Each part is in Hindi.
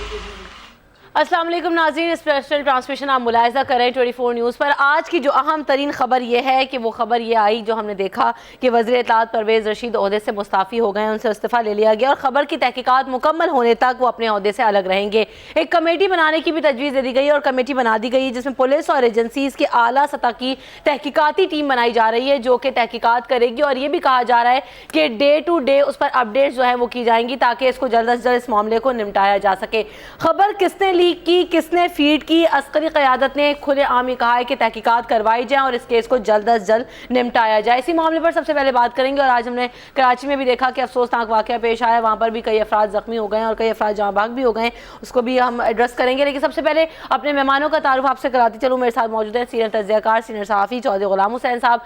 अस्सलाम वालेकुम नाज़रीन, स्पेशल ट्रांसमिशन आप मुलाहिज़ा कर रहे हैं 24 न्यूज़ पर। आज की जो अहम तरीन खबर ये है कि वो खबर ये आई जो हमने देखा कि वज़ीर इत्तलात परवेज़ रशीद ओहदे से मुस्ताफ़ी हो गए हैं, उनसे इस्तीफ़ा ले लिया गया और ख़बर की तहकीकात मुकम्मल होने तक वो अपने ओहदे से अलग रहेंगे। एक कमेटी बनाने की भी तजवीज़ दे दी गई और कमेटी बना दी गई जिसमें पुलिस और एजेंसीज़ की आला सतह की तहकीकाती टीम बनाई जा रही है जो कि तहकीकात करेगी और ये भी कहा जा रहा है कि डे टू डे उस पर अपडेट जो है वो की जाएंगी ताकि इसको जल्द अज जल्द इस मामले को निपटाया जा सके। खबर किसने लीक की, किसने फीड की? अस्करी क़यादत ने खुले आम ही कहा है कि तहकीकात करवाई जाए और इस केस को जल्द अज जल्द निपटाया जाए। इसी मामले पर सबसे पहले बात करेंगे और आज हमने कराची में भी देखा कि अफसोसनाक वाक़या पेश आया, वहाँ पर भी कई अफराद ज़ख्मी हो गए हैं और कई अफराद जहाँ भाग भी हो गए हैं, उसको भी हम एड्रेस करेंगे। लेकिन सबसे पहले अपने मेहमानों का तारुफ आपसे कराती चलूँ। मेरे साथ मौजूद है सीनियर तज्ज़ियाकार, सीनियर सहाफ़ी चौधरी ग़ुलाम हुसैन साहब,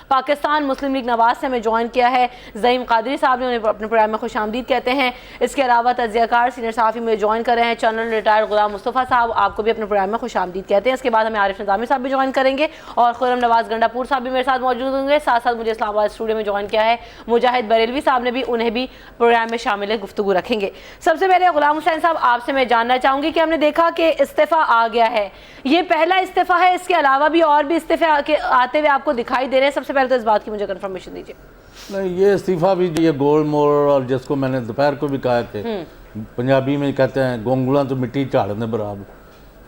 पाकिस्तान मुस्लिम लीग नवाज से हमें ज्वाइन किया है ज़हीम कादरी साहब ने, उन्हें अपने प्रोग्राम में खुशामदीद कहते हैं। इसके अलावा तज्ज़ियाकार सीनियर सहाफ़ी में ज्वाइन कर रहे हैं जनरल रिटायर्ड ग़ुलाम मुस्तफ़ा साहब, आपको भी अपने प्रोग्राम में खुशामदीद कहते हैं। इसके बाद हमें आरिफ निज़ामी साहब भी ज्वाइन करेंगे और खुर्रम नवाज गंडापुर साहब भी मेरे साथ मौजूद होंगे। साथ साथ मुझे इस्लामाबाद स्टूडियो में ज्वाइन किया है मुजाहिद बरेलवी साहब ने भी, उन्हें भी प्रोग्राम में शामिल गुफ्तगू रखेंगे। सबसे पहले ग़ुलाम हुसैन साहब आपसे मैं जानना चाहूँगी कि हमने देखा कि इस्तीफ़ा आ गया है, ये पहला इस्तीफ़ा है, इसके अलावा भी और भी इस्तीफ़े आते हुए आपको दिखाई दे रहे हैं? सबसे पहले तो इस बात की मुझे कन्फर्मेशन दीजिए। नहीं, ये इस्तीफ़ा भी ये गोल मोड़ और जिसको मैंने दोपहर को भी कहा कि पंजाबी में कहते हैं गोंगुला तो मिट्टी झाड़ने बराबर,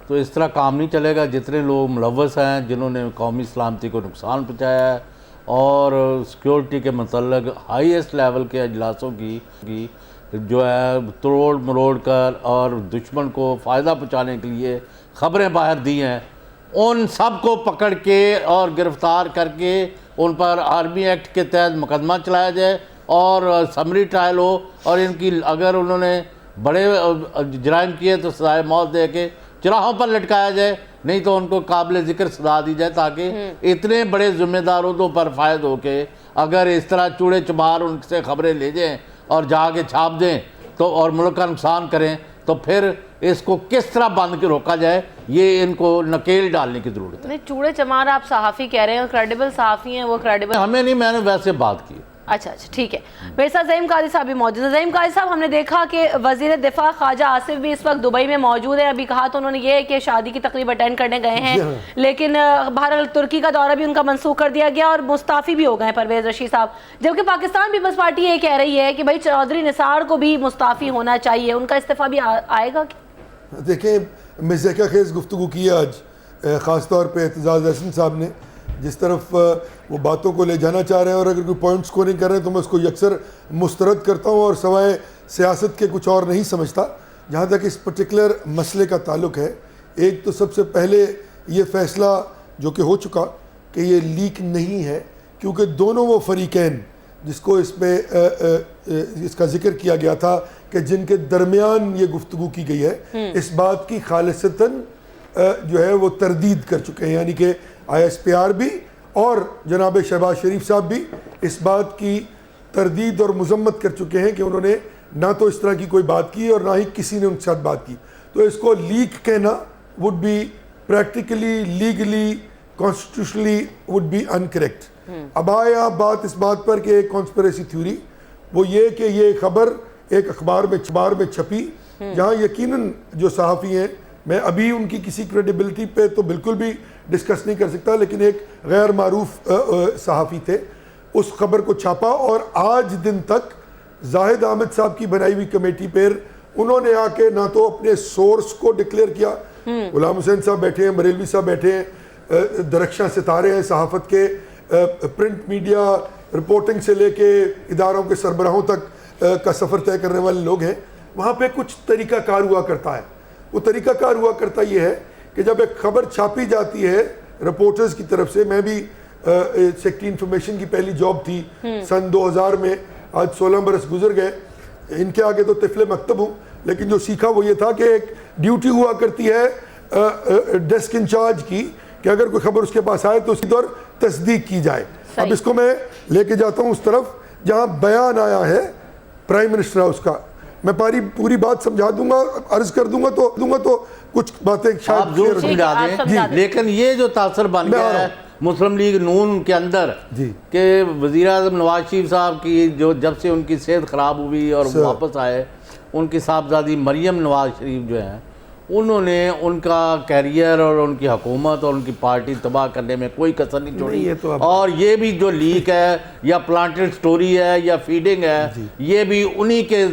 तो इस तरह काम नहीं चलेगा। जितने लोग मुलव्वस हैं, जिन्होंने कौमी सलामती को नुकसान पहुँचाया है और सिक्योरिटी के मतलब हाईएस्ट लेवल के अजलासों की जो है तोड़ मरोड़ कर और दुश्मन को फ़ायदा पहुँचाने के लिए ख़बरें बाहर दी हैं, उन सब को पकड़ के और गिरफ़्तार करके उन पर आर्मी एक्ट के तहत मुकदमा चलाया जाए और समरी ट्रायल हो और इनकी अगर उन्होंने बड़े जराइम किए तो सजाए मौत दे के चराहों पर लटकाया जाए, नहीं तो उनको काबिल ज़िक्र सजा दी जाए ताकि इतने बड़े ज़िम्मेदारों पर फायद हो के अगर इस तरह चूड़े चमार उनसे ख़बरें ले जाएँ और जाके छाप दें तो और मुल्क का नुकसान करें, तो फिर इसको किस तरह बंद के रोका जाए, ये इनको नकेल डालने की ज़रूरत है। नहीं, चूड़े चमार आप सहाफ़ी कह रहे हैं, क्रेडिबल सहाफ़ी हैं, वो क्रेडिबल हमें नहीं, मैंने वैसे बात की। अच्छा, ठीक है। मेरे साथ ज़हीम कादरी साहब भी मौजूद है। ज़हीम कादरी साहब, हमने देखा कि वज़ीर दिफ़ा ख्वाजा आसिफ भी इस वक्त दुबई में मौजूद है। अभी कहा तो उन्होंने ये है कि शादी की तकरीब अटेंड करने गए हैं, लेकिन बहरहाल तुर्की का दौरा भी उनका मनसूख कर दिया गया और मुस्ताफ़ी भी हो गए परवेज़ रशीद साहब, जबकि पाकिस्तान पीपल्स पार्टी ये कह रही है कि भाई चौधरी निसार को भी मुस्ताफ़ी होना चाहिए, उनका इस्तीफ़ा भी आएगा? देखें, मज़ाक़ खेज़ गुफ्तगू की आज ख़ास तौर पर एतजाज़ हसन साहब ने, जिस तरफ वो बातों को ले जाना चाह रहे हैं और अगर कोई पॉइंट स्कोरिंग कर रहे हैं तो मैं उसको यकसर मुस्तरद करता हूँ और सवाए सियासत के कुछ और नहीं समझता। जहाँ तक इस पर्टिकुलर मसले का ताल्लुक़ है, एक तो सबसे पहले ये फ़ैसला जो कि हो चुका कि ये लीक नहीं है, क्योंकि दोनों वो फ़रीक़ैन जिसको इसमें इसका ज़िक्र किया गया था कि जिनके दरमियान ये गुफ्तगू की गई है, इस बात की खालिसतन जो है वो तरदीद कर चुके हैं, यानी कि ISPR भी और जनाब शहबाज शरीफ साहब भी इस बात की तरदीद और मजम्मत कर चुके हैं कि उन्होंने ना तो इस तरह की कोई बात की और ना ही किसी ने उनके साथ बात की। तो इसको लीक कहना would be practically, legally, constitutionally would be uncorrect. अब आया बात इस बात पर कि एक कॉन्स्पिरेसी थ्योरी, वो ये कि ये खबर एक अखबार में छपी, जहाँ यकीनन जो सहाफ़ी हैं, मैं अभी उनकी किसी क्रेडिबिलिटी पे तो बिल्कुल भी डिस्कस नहीं कर सकता, लेकिन एक गैर मारूफ सहाफ़ी थे, उस खबर को छापा और आज दिन तक जाहिद अहमद साहब की बनाई हुई कमेटी पर उन्होंने आके ना तो अपने सोर्स को डिक्लेयर किया, ग़ुलाम हुसैन साहब बैठे हैं, बरेलवी साहब बैठे हैं, दरख्शां सितारे हैं सहाफ़त के, प्रिंट मीडिया रिपोर्टिंग से लेके इदारों के सरबराहों तक का सफ़र तय करने वाले लोग हैं, वहाँ पे कुछ तरीक़ाकार हुआ करता है। वो तरीक़ाकार हुआ करता ये है कि जब एक खबर छापी जाती है रिपोर्टर्स की तरफ से, मैं भी सेक्रेटरी इंफॉर्मेशन की पहली जॉब थी सन 2000 में, आज 16 बरस गुजर गए, इनके आगे तो तिफले मकतब हूँ, लेकिन जो सीखा वो ये था कि एक ड्यूटी हुआ करती है डेस्क इंचार्ज की कि अगर कोई खबर उसके पास आए तो उसकी दौर तस्दीक की जाए। अब इसको मैं लेके जाता हूँ उस तरफ जहाँ बयान आया है प्राइम मिनिस्टर हाउस का, मैं पूरी बात समझा दूंगा, अर्ज कर दूंगा तो कुछ बातें शायद जरूर समझा दें, लेकिन ये जो तासर बन गया है मुस्लिम लीग नून के अंदर कि वज़ीर आज़म नवाज शरीफ साहब की जो जब से उनकी सेहत ख़राब हुई और वापस आए उनकी साहबजादी मरियम नवाज शरीफ जो हैं उन्होंने उनका कैरियर और उनकी हुकूमत और उनकी पार्टी तबाह करने में कोई कसर नहीं छोड़ी। ये तो और ये भी जो लीक है या प्लांटेड स्टोरी है या फीडिंग है, ये भी उन्हीं के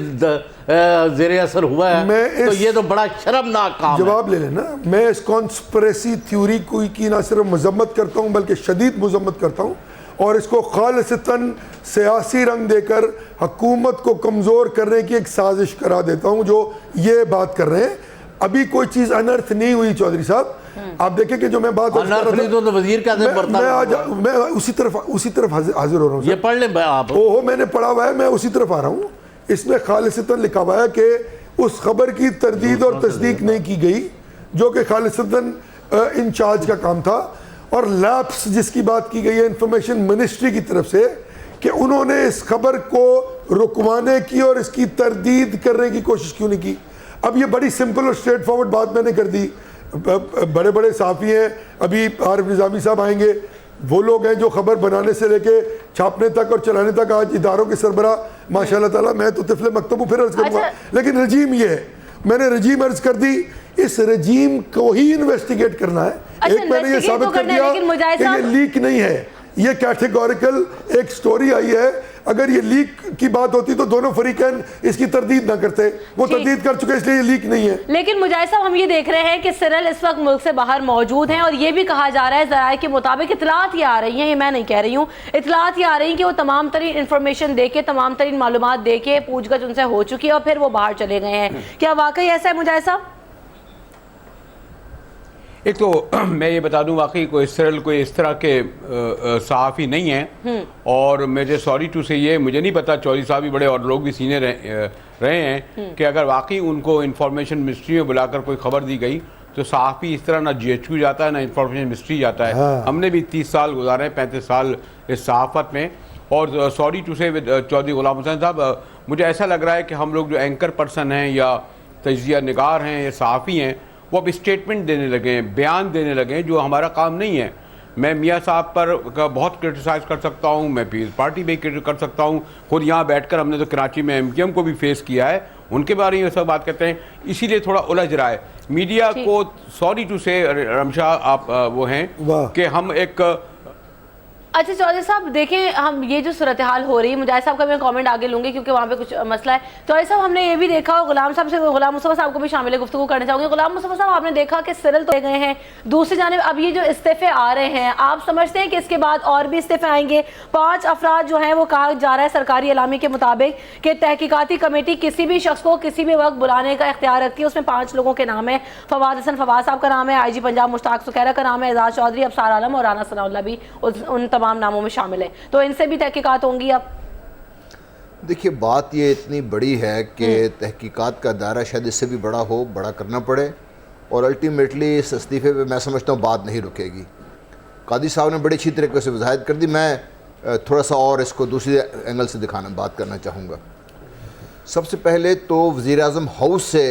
ज़ेरे असर हुआ है। तो ये तो बड़ा शर्मनाक काम है। जवाब ले लेना। मैं इस कॉन्स्पिरेसी थ्योरी की ना सिर्फ मजम्मत करता हूँ बल्कि शदीद मजम्मत करता हूँ और इसको खालिसतन सियासी रंग देकर हुकूमत को कमज़ोर करने की एक साजिश करा देता हूँ जो ये बात कर रहे हैं। अभी कोई चीज़ अनर्थ नहीं हुई चौधरी साहब। आप देखें कि जो मैं बात तो वजीर का मैं उसी तरफ हाजिर हो रहा हूँ। ये पढ़ लें आप। ओहो, मैंने पढ़ा हुआ है, मैं उसी तरफ आ रहा हूँ। इसमें खालिसतन लिखा हुआ है कि उस खबर की तरदीद और तस्दीक नहीं की गई जो कि खालिसतन इंचार्ज का काम था, और लैप्स जिसकी बात की गई है इंफॉर्मेशन मिनिस्ट्री की तरफ से कि उन्होंने इस खबर को रुकवाने की और इसकी तरदीद करने की कोशिश क्यों नहीं की। अब ये बड़ी सिंपल और स्ट्रेट फॉरवर्ड बात मैंने कर दी। बड़े बड़े साफ़ी हैं, अभी आरिफ निज़ामी साहब आएंगे, वो लोग हैं जो खबर बनाने से लेके छापने तक और चलाने तक आज इदारों के सरबरा माशाल्लाह ताला। मैं तो तिफले मकतब फिर अर्ज करूँगा। लेकिन रजीम ये है, मैंने रजीम अर्ज कर दी, इस रजीम को ही इन्वेस्टिगेट करना है। एक मैंने ये साबित कर दिया कि ये लीक नहीं है, ये कैटेगोरिकल एक स्टोरी आई है। अगर ये लीक की बात होती तो दोनों फरीकैन इसकी तरदीद ना करते, वो तरदीद कर चुके इसलिए ये लीक नहीं है। लेकिन मुजाहिद साहब, हम ये देख रहे हैं कि सिरल इस वक्त मुल्क से बाहर मौजूद हैं और ये भी कहा जा रहा है ज़राए के मुताबिक, इतलात ये आ रही हैं, ये मैं नहीं कह रही हूँ, इतलात ये आ रही हैं कि वो तमाम तरीन इंफॉर्मेशन दे के, तमाम तरीन मालूमात दे के पूछगछ उनसे हो चुकी है और फिर वो बाहर चले गए हैं। क्या वाकई ऐसा है मुजाहिद साहब? एक तो मैं ये बता दूं, वाकई कोई सिरल कोई इस तरह के सहाफ़ी नहीं है और मुझे सॉरी टू से ये मुझे नहीं पता, चौधरी साहब भी बड़े और लोग भी सीनियर रहे हैं कि अगर वाकई उनको इंफॉर्मेशन मिनिस्ट्री में बुलाकर कोई खबर दी गई तो सहाफ़ी इस तरह ना GHQ जाता है ना इंफॉर्मेशन मिनिस्ट्री जाता है। हाँ। हमने भी 30 साल गुजारे हैं, 35 साल इस सहाफ़त में। और सॉरी टू से चौधरी गुलाम हुसैन साहब, मुझे ऐसा लग रहा है कि हम लोग जो एंकर पर्सन हैं या तजिया निगार हैं या सहाफ़ी हैं, वो अब स्टेटमेंट देने लगे हैं, बयान देने लगे हैं, जो हमारा काम नहीं है। मैं मियाँ साहब पर बहुत क्रिटिसाइज़ कर सकता हूँ, मैं पीपल्स पार्टी भी कर सकता हूँ, खुद यहाँ बैठकर हमने तो कराची में MKM को भी फेस किया है, उनके बारे में सब बात करते हैं, इसीलिए थोड़ा उलझ रहा है मीडिया को। सॉरी टू से रमशा आप वो हैं कि हम एक अच्छा चौधरी साहब देखें, हम ये जो सूरत हाल हो रही है, मुजाहिद साहब का मैं कमेंट आगे लूंगी क्योंकि वहाँ पे कुछ मसला है। चौधरी साहब हमने ये भी देखा, गुलाम साहब से, गुलाम मुस्तफा साहब को भी शामिल गुफ्तगू करना चाहूँगी। गुलाम मुस्तफा साहब, आपने देखा कि सिरल तो गए हैं, दूसरी जानिब अब ये जो इस्तीफे आ रहे हैं, आप समझते हैं कि इसके बाद और भी इस्तीफे आएंगे? 5 अफराद जो हैं वो कहा जा रहा है सरकारी एलामी के मुताबिक कि तहकीकाती कमेटी किसी भी शख्स को किसी भी वक्त बुलाने का इख्तियार रखती है। उसमें 5 लोगों के नाम है, फवाद हसन फवाद साहब का नाम है, IG पंजाब मुश्ताक सुकैरा का नाम है, एजाज चौधरी, अबसार आलम और राना सनाउल्लाह भी उन तमाम नामों में शामिल है। तो इनसे भी तहकीकात होंगी। अब देखिए, बात ये इतनी बड़ी है कि तहकीकात का दायरा शायद इससे भी बड़ा हो, बड़ा करना पड़े, और अल्टीमेटली इस इस्तीफे पे मैं समझता हूँ बात नहीं रुकेगी। कादी साहब ने बड़ी अच्छी तरीके से वजाहत कर दी, मैं थोड़ा सा और इसको दूसरे एंगल से बात करना चाहूँगा। सबसे पहले तो वज़ीर-ए-आज़म हाउस से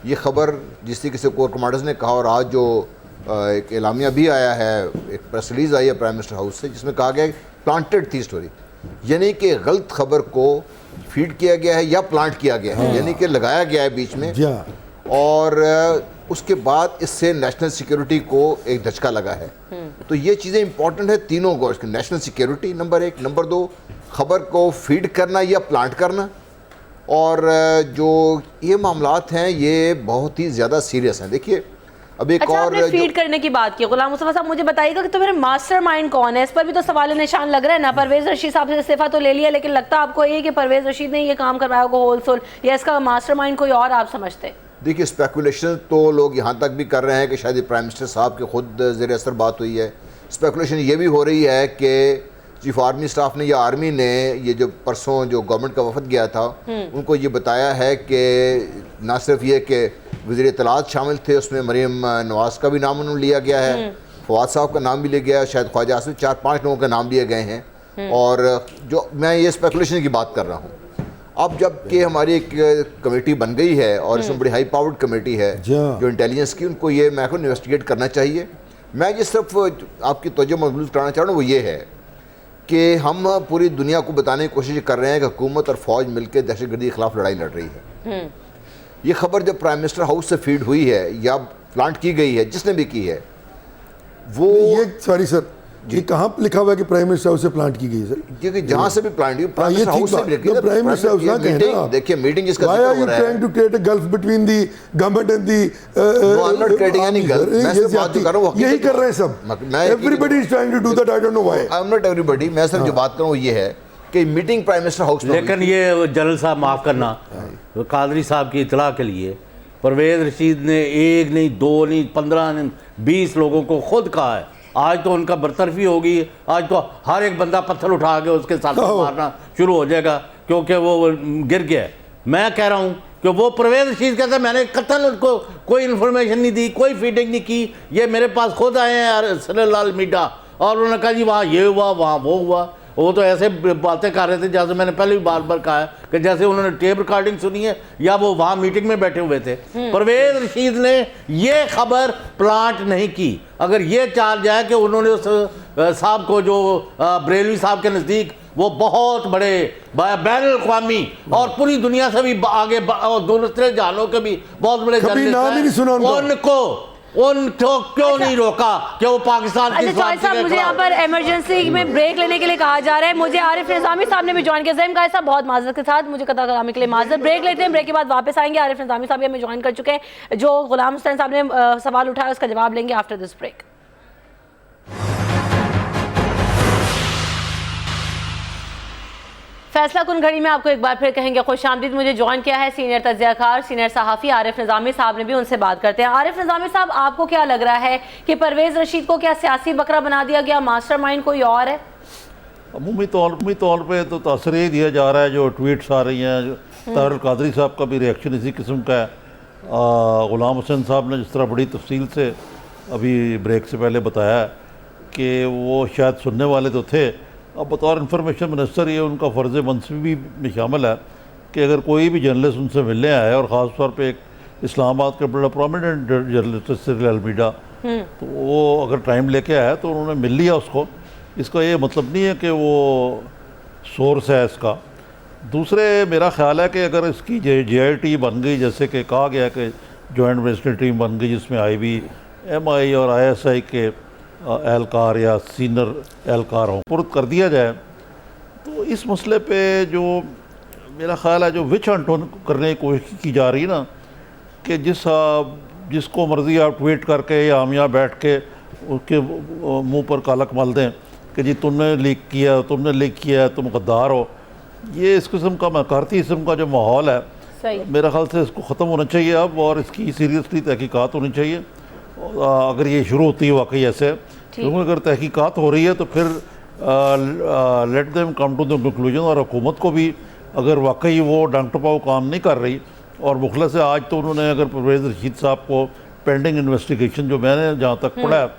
ये ख़बर, जिस तरीके से कोर कमांडर्स ने कहा, और आज जो एक एलामिया भी आया है, एक प्रेस रिलीज़ आई है प्राइम मिनिस्टर हाउस से, जिसमें कहा गया प्लांटेड थी स्टोरी, यानी कि गलत खबर को फीड किया गया है या प्लांट किया गया है, यानी कि लगाया गया है बीच में, और उसके बाद इससे नेशनल सिक्योरिटी को एक धचका लगा है। तो ये चीज़ें इंपॉर्टेंट है तीनों को, नेशनल सिक्योरिटी नंबर 1, नंबर 2 खबर को फीड करना या प्लांट करना, और जो ये मामलात हैं ये बहुत ही ज़्यादा सीरियस हैं। देखिए, अब एक अच्छा, और फीड करने की बात की, गुलाम मुस्तफा साहब मुझे बताइएगा कि तो मेरे मास्टरमाइंड कौन है? इस पर भी तो सवाल निशान लग रहा है ना। परवेज रशीद साहब से इस्तीफा तो ले लिया, लेकिन लगता आपको ये कि परवेज रशीद ने ये काम करवाया होगा होलसेल, या इसका मास्टरमाइंड कोई और आप समझते? देखिए, स्पेकुलेशन तो लोग यहाँ तक भी कर रहे हैं कि शायद प्राइम मिनिस्टर साहब के खुद ज़ेर असर बात हुई है। स्पेकुलेशन ये भी हो रही है कि चीफ आर्मी स्टाफ ने या आर्मी ने ये जो परसों जो गवर्नमेंट का वफद गया था, उनको ये बताया है कि ना सिर्फ ये कि वज़ीर इत्तलात शामिल थे, उसमें मरीम नवाज़ का भी नाम उन्होंने लिया गया है, फवाद साहब का नाम भी लिया गया है, शायद ख्वाजा आसिफ, 4-5 लोगों के नाम लिए गए हैं। और जो मैं ये स्पेकुलेशन की बात कर रहा हूँ, अब जबकि हमारी एक कमेटी बन गई है और इसमें बड़ी हाई पावर्ड कमेटी है जो इंटेलिजेंस की, उनको ये मैं को इन्वेस्टिगेट करना चाहिए। मैं ये सिर्फ आपकी तवज्जो मबसूस कराना चाह रहा हूँ, वो ये है कि हम पूरी दुनिया को बताने की कोशिश कर रहे हैं कि हुकूमत और फ़ौज मिलकर दहशतगर्दी के खिलाफ लड़ाई लड़ रही है। ये खबर जब प्राइम मिनिस्टर हाउस से फीड हुई है या प्लांट की गई है, जिसने भी की है, वो ये सॉरी सर, ये कहाँ लिखा हुआ है कि प्राइम मिनिस्टर हाउस से प्लांट की गई है सर? क्योंकि जहाँ से भी प्लांट ये प्राइम मिनिस्टर हाउस से भी लिखी है। प्राइम मिनिस्टर हाउस ना कहना आप। देखिए मीटिंग जिसका Why जिक्र are हो you रहा है, trying to create a gulf between the government and the No, I'm not creating any gulf. मैं सिर्फ बात जो कर रहा हूँ, यही हकीकत कर रहे हैं सब। मैं Everybody is trying to do that. I don't know why. I am not everybody, मैं सिर्फ जो बात कर रहा हूँ ये है कि मीटिंग प्राइम मिनिस्टर हाउस में लेकिन ये जनरल साहब माफ़ करना, कादरी साहब की इतला के लिए परवेज़ रशीद ने 1 नहीं 2 नहीं 15 नहीं 20 लोगों को खुद कहा है। आज तो उनका बरतरफी होगी, आज तो हर एक बंदा पत्थर उठा के उसके साथ मारना शुरू हो जाएगा क्योंकि वो गिर गया है। मैं कह रहा हूँ कि वो परवेज़ रशीद कहते हैं मैंने कतल उनको कोई इन्फॉर्मेशन नहीं दी, कोई फीडिंग नहीं की, ये मेरे पास खुद आए हैं सल्लल्लाहु मीडिया और उन्होंने कहा जी वहाँ ये हुआ वहाँ वो हुआ। वो तो ऐसे बातें कर रहे थे जैसे मैंने पहले भी बार बार कहा है कि जैसे उन्होंने टेप रिकॉर्डिंग सुनी है या वो वहाँ मीटिंग में बैठे हुए थे। परवेज़ रशीद ने ये खबर प्लांट नहीं की। अगर ये चार्ज है कि उन्होंने उस साहब को जो बरेलवी साहब के नज़दीक वो बहुत बड़े बैनुल-अक़वामी और पूरी दुनिया से भी आगे और दूसरे जहानों के भी बहुत बड़े कभी नाम ही नहीं सुना उनको क्यों नहीं रोका कि वो पाकिस्तान की अच्छा साहब, मुझे यहाँ पर इमरजेंसी में ब्रेक लेने के लिए कहा जा रहा है। मुझे आरिफ निज़ामी साहब ने भी ज्वाइन किया। ज़हीम गाय साहब बहुत माजरत के साथ मुझे कता कराने के लिए माजरत। ब्रेक लेते हैं, ब्रेक के बाद वापस आएंगे। आरिफ निज़ामी साहब हमें ज्वाइन कर चुके हैं। जो गुलाम हुसैन साहब ने सवाल उठाया उसका जवाब लेंगे आफ्टर दिस ब्रेक। फैसला कुन घड़ी में आपको एक बार फिर कहेंगे खुशामदीद। मुझे ज्वाइन किया है सीनियर तज्ज़ियाकार, सीनियर सहाफ़ी आरिफ निज़ामी साहब ने भी, उनसे बात करते हैं। आरिफ निज़ामी साहब, आपको क्या लग रहा है कि परवेज़ रशीद को क्या सियासी बकरा बना दिया गया, मास्टरमाइंड कोई और है? अमूमी तौर पे तो तासर ये दिया जा रहा है, जो ट्वीट्स आ रही हैं, तारुल कादरी साहब का भी रिएक्शन इसी किस्म का है। गुलाम हुसैन साहब ने जिस तरह बड़ी तफसील से अभी ब्रेक से पहले बताया कि वो शायद सुनने वाले तो थे, अब बतौर इंफॉर्मेशन मिनिस्टर ये उनका फ़र्ज़ मनसबी में शामिल है कि अगर कोई भी जर्नलिस्ट उनसे मिलने आए और ख़ास तौर पे एक इस्लामाबाद का बड़ा प्रोमिनेंट जर्नलिस्ट सल्लल्लाहु मीडिया, तो वो अगर टाइम लेके आया तो उन्होंने मिल लिया उसको। इसका ये मतलब नहीं है कि वो सोर्स है इसका। दूसरे मेरा ख़्याल है कि अगर इसकी JIT बन गई, जैसे कि कहा गया कि जॉइंट इन्वेस्टिगेशन टीम बन गई जिसमें IB, MI और ISI के एहलकार या सीनियर एहलकार हों, पुरत कर दिया जाए, तो इस मसले पे जो मेरा ख़्याल है जो विच हंट करने की कोशिश की जा रही है ना, कि जिसको मर्ज़ी आप ट्वीट करके या हम यहाँ बैठ के उसके मुंह पर कालक मल दें कि जी तुमने लीक किया, तुम गद्दार हो। ये इस किस्म का मकारती किस्म का जो माहौल है, मेरा ख्याल से इसको ख़त्म होना चाहिए अब, और इसकी सीरियसली तहकीकात होनी चाहिए अगर ये शुरू होती है वाकई ऐसे। क्योंकि अगर तहकीकात हो रही है तो फिर let them come to the conclusion, और हुकूमत को भी अगर वाकई वो डंग टपाओ काम नहीं कर रही और मुखलस है, आज तो उन्होंने अगर परवेज़ रशीद साहब को पेंडिंग इन्वेस्टिगेशन जो मैंने जहाँ तक पढ़ा है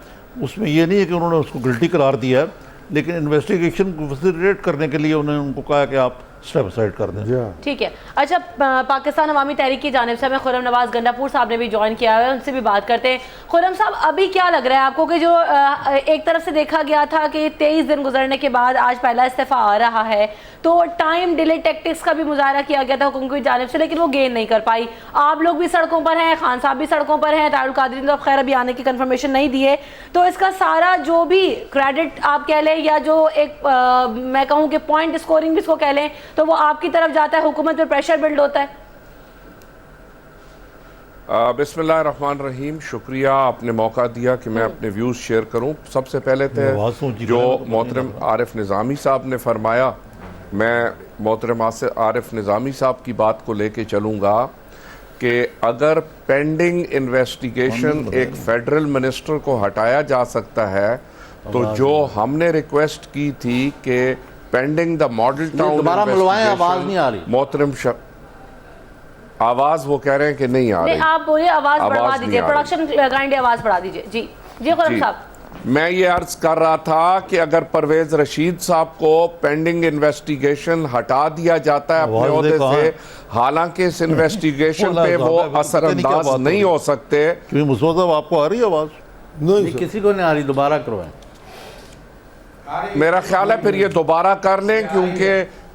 उसमें ये नहीं है कि उन्होंने उसको गिल्टी करार दिया है, लेकिन इन्वेस्टिगेशन को फैसिलिटेट करने के लिए उन्होंने उनको कहा कि आप स्टेप असाइड कर दें। ठीक है। अच्छा, पाकिस्तान अवामी तहरीक की जानिब से हमें खुर्रम नवाज गंडापुर साहब ने भी ज्वाइन किया है, उनसे भी बात करते हैं। खुर्रम साहब, अभी क्या लग रहा है आपको कि जो एक तरफ से देखा गया था कि 23 दिन गुजरने के बाद आज पहला इस्तीफा आ रहा है, तो टाइम डिले टैक्टिक्स का भी मुजाहरा किया गया था हुकूमत की जानिब से, लेकिन वो गेन नहीं कर पाई। आप लोग भी सड़कों पर हैं, खान साहब भी सड़कों पर हैं, तारुल कादरी ने तो खैर अभी आने की कंफर्मेशन नहीं दी है, तो इसका सारा जो भी क्रेडिट आप कह लें या जो एक मैं कहूँ कि पॉइंट स्कोरिंग भी इसको कह लें, तो वो आपकी तरफ जाता है, हुकूमत पर प्रेशर बिल्ड होता है। बिस्मिल्लाहिर्रहमानिर्रहीम, शुक्रिया आपने मौका दिया कि मैं अपने व्यूज़ शेयर करूं। सबसे पहले तो जो मोहतरम आरिफ निज़ामी साहब ने फरमाया, मैं मोहतरम आरिफ निज़ामी साहब की बात को लेके चलूँगा कि अगर पेंडिंग इन्वेस्टिगेशन एक फेडरल मिनिस्टर को हटाया जा सकता है, तो जो हमने रिक्वेस्ट की थी कि पेंडिंग द मॉडल टाउन आवाज़ नहीं आ रही, मोहतरम आवाज़ वो कह रहे हैं कि नहीं आ रही। आप बोलिए, आवाज़ बढ़ा दीजिए, प्रोडक्शन काइंडली आवाज़ बढ़ा दीजिए। जी जी खुर्रम साहब, मैं ये अर्ज कर रहा था कि अगर परवेज़ रशीद साहब को पेंडिंग इन्वेस्टिगेशन हटा दिया जाता है अपने ओहदे से, हालांकि इस इन्वेस्टिगेशन पे वो असरअंदाज नहीं हो सकते। मुस्तफा साहब, आपको आ रही है आवाज़? नहीं, किसी को नहीं आ रही, दोबारा करवाएं। मेरा ख्याल है फिर ये दोबारा कर लें, क्योंकि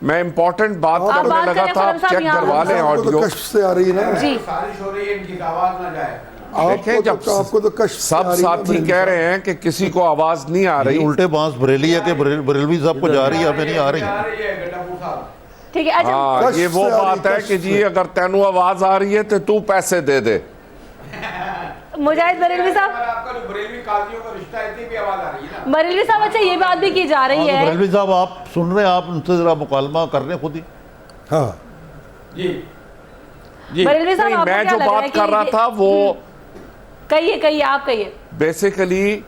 मैं इंपॉर्टेंट बात आप करने बात लगा करें, था, खुरम आप साहब, चेक यहाँ करवा लें आपको तो ऑडियो। कष्ट से आ रही है ना, जी बारिश हो रही है, इनकी आवाज ना जाए। देखें, जब आपको तो कष्ट से आ सब रही है ना, साथी बरेलवी कह साहब। रहे हैं कि किसी को आवाज नहीं आ रही, उल्टे बांस बरेली है कि बरेलवी साहब को जा रही है, हमें नहीं आ रही है। ठीक है। अच्छा हाँ, कष्ट ये वो से आ रही, बात है कष्ट कि जी से। अगर तेनू आवाज आ रही है तो तू पैसे दे दे। मुजाहिद बरेलवी साहब, आपका जो बरेलवी काजियों का रिश्ता है, इतनी भी आवाज आ रही है ना। बरेलवी साहब, अच्छा ये बात भी की जा रही है, बरेलवी साहब आप सुन रहे हैं, आप उनसे जरा मुकालमा कर रहे हैं खुद ही। हाँ जी जी बरेलवी साहब नहीं, आपको मैं क्या जो लग रहा है बात कि कर रहा ये- था वो कहिए आप कहिए। बेसिकली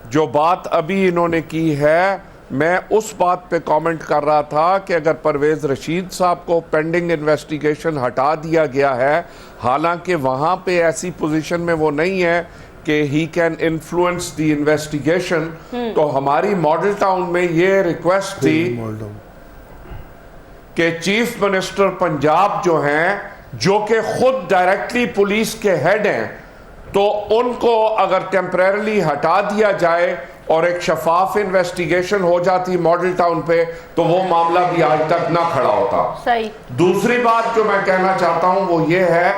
जो बात अभी इन्होंने की है, मैं उस बात पे कमेंट कर रहा था कि अगर परवेज रशीद साहब को पेंडिंग इन्वेस्टिगेशन हटा दिया गया है, हालांकि वहां पे ऐसी पोजीशन में वो नहीं है कि he can influence the investigation, तो हमारी मॉडल टाउन में ये रिक्वेस्ट थी कि चीफ मिनिस्टर पंजाब जो हैं, जो कि खुद डायरेक्टली पुलिस के हेड हैं, तो उनको अगर टेम्परेरली हटा दिया जाए और एक शफाफ इन्वेस्टिगेशन हो जाती मॉडल टाउन पे, तो वो मामला भी आज तक ना खड़ा होता। सही। दूसरी बात जो मैं कहना चाहता हूं वो ये है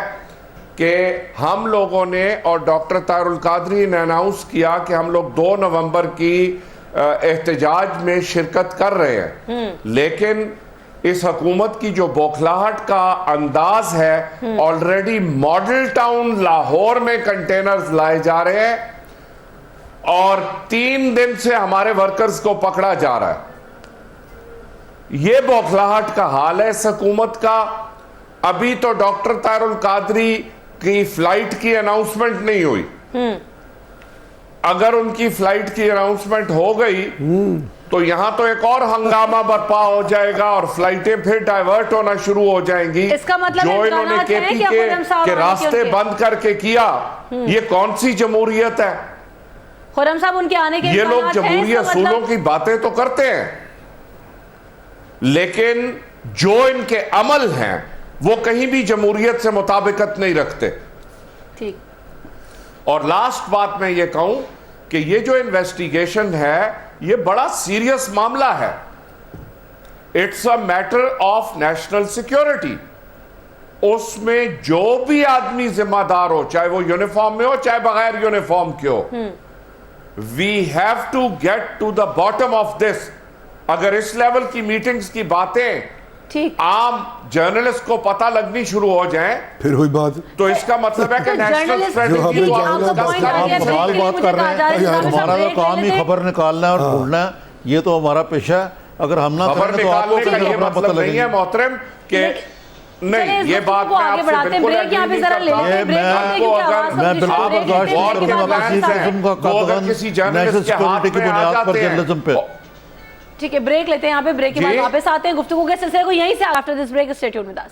कि हम लोगों ने और डॉक्टर तारुल कादरी ने अनाउंस किया कि हम लोग 2 नवंबर की एहतजाज में शिरकत कर रहे हैं, लेकिन इस हुकूमत की जो बौखलाहट का अंदाज है, ऑलरेडी मॉडल टाउन लाहौर में कंटेनर्स लाए जा रहे हैं और 3 दिन से हमारे वर्कर्स को पकड़ा जा रहा है। यह बौखलाहट का हाल है इस हुकूमत का। अभी तो डॉक्टर तारुल कादरी की फ्लाइट की अनाउंसमेंट नहीं हुई। अगर उनकी फ्लाइट की अनाउंसमेंट हो गई तो यहां तो एक और हंगामा बर्पा हो जाएगा और फ्लाइटें फिर डाइवर्ट होना शुरू हो जाएंगी। इसका मतलब जो इन्होंने इम्कानात हैं केपी कि खुर्रम साहब के आने के रास्ते उनके? बंद करके किया, ये कौन सी जमहूरियत है? खुर्रम साहब उनके आने के ये लोग इम्कानात हैं, जमहूरी इसका असूलों मतलब- की बातें तो करते हैं, लेकिन जो इनके अमल हैं वो कहीं भी जमहूरियत से मुताबिकत नहीं रखते। ठीक। और लास्ट बात मैं ये कहूं कि ये जो इन्वेस्टिगेशन है ये बड़ा सीरियस मामला है। It's a matter of national security. उसमें जो भी आदमी जिम्मेदार हो, चाहे वो यूनिफॉर्म में हो चाहे बगैर यूनिफॉर्म के हो, we have to get to the bottom of this. अगर इस लेवल की मीटिंग्स की बातें ठीक। आम जर्नलिस्ट को पता लगनी शुरू हो जाए फिर हुई बात। तो इसका मतलब है कि तो नेशनल जर्नलिस्ट जो हमें स्ट्रेटजी आपका point आ गया, आप कमाल ब्रेक बात मुझे कर कहा जा रहा है, रहे हैं, जनाब साहब, हमारा तो ब्रेक काम ले ही लेते हैं। खबर निकालना है और ढूंढना है, ये तो हमारा पेशा है। अगर हम ना खबर करें तो आपको निकालने का कैसे ये अपना पता मतलब नहीं है लगेगा? मोहतरम कि चलिए, नहीं, इस ये गुफ्तगू बात को मैं आगे आपसे बढ़ाते हैं। बिल्कुल ब्रेक यहाँ पे agree जरा नहीं ले करता। लेते हैं, ब्रेक मैं- लेते हैं, क्योंकि आपको आवाज अगर- सब मैं डिस्टर्ब बिल्कुल हो रही है। बर्दाश्त ब्रेक नहीं के करूंगा बाद किसी वापस आते हैं। किस्म का वो अगर कदम किसी जर्नलिस्ट नेशनल के हाथ सिक्योरिटी की में आ बुनियाद पर जाते हैं। जर्नलिज्म पे। ठीक है, ब्रेक लेते हैं यहाँ पे, ब्रेक के बाद जी। वापस आते हैं गुफ्तगू के सिलसिले को यहीं से। After this break stay tuned with us.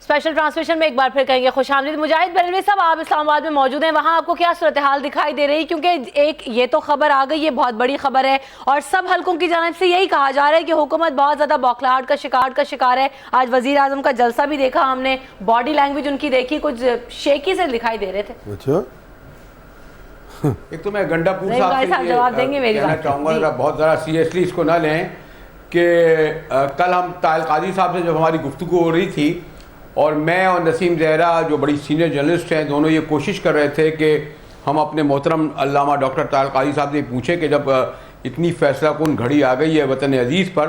Special transmission में एक बार फिर कहेंगे खुशामदीद। मुजाहिद बरेलवी साहब, आप इस्लामाबाद में मौजूद हैं, वहाँ आपको क्या सूरत हाल दिखाई दे रही? क्योंकि एक ये तो खबर आ गई, ये बहुत बड़ी खबर है और सब हलकों की जानिब से यही कहा जा रहा है कि हुकूमत बहुत ज़्यादा बौखलाहट का शिकार है। आज वज़ीर आज़म का जलसा भी देखा हमने, बॉडी लैंग्वेज उनकी देखी, कुछ शेकी से दिखाई दे रहे थे। अच्छा, एक तो मैं गंडापुर नहीं, भाई साहब से जवाब देंगे मेरी कहना बात। चाहूँगा, जी। जरा बहुत ज़्यादा सीरियसली इसको ना लें कि कल हम तायल कादी साहब से जब हमारी गुफ्तगू हो रही थी और मैं और नसीम ज़हरा जो बड़ी सीनियर जर्नलिस्ट हैं, दोनों ये कोशिश कर रहे थे कि हम अपने मोहतरम अल्लामा डॉक्टर तायल कादी साहब से पूछे कि जब इतनी फैसला कुन घड़ी आ गई है वतन अजीज़ पर,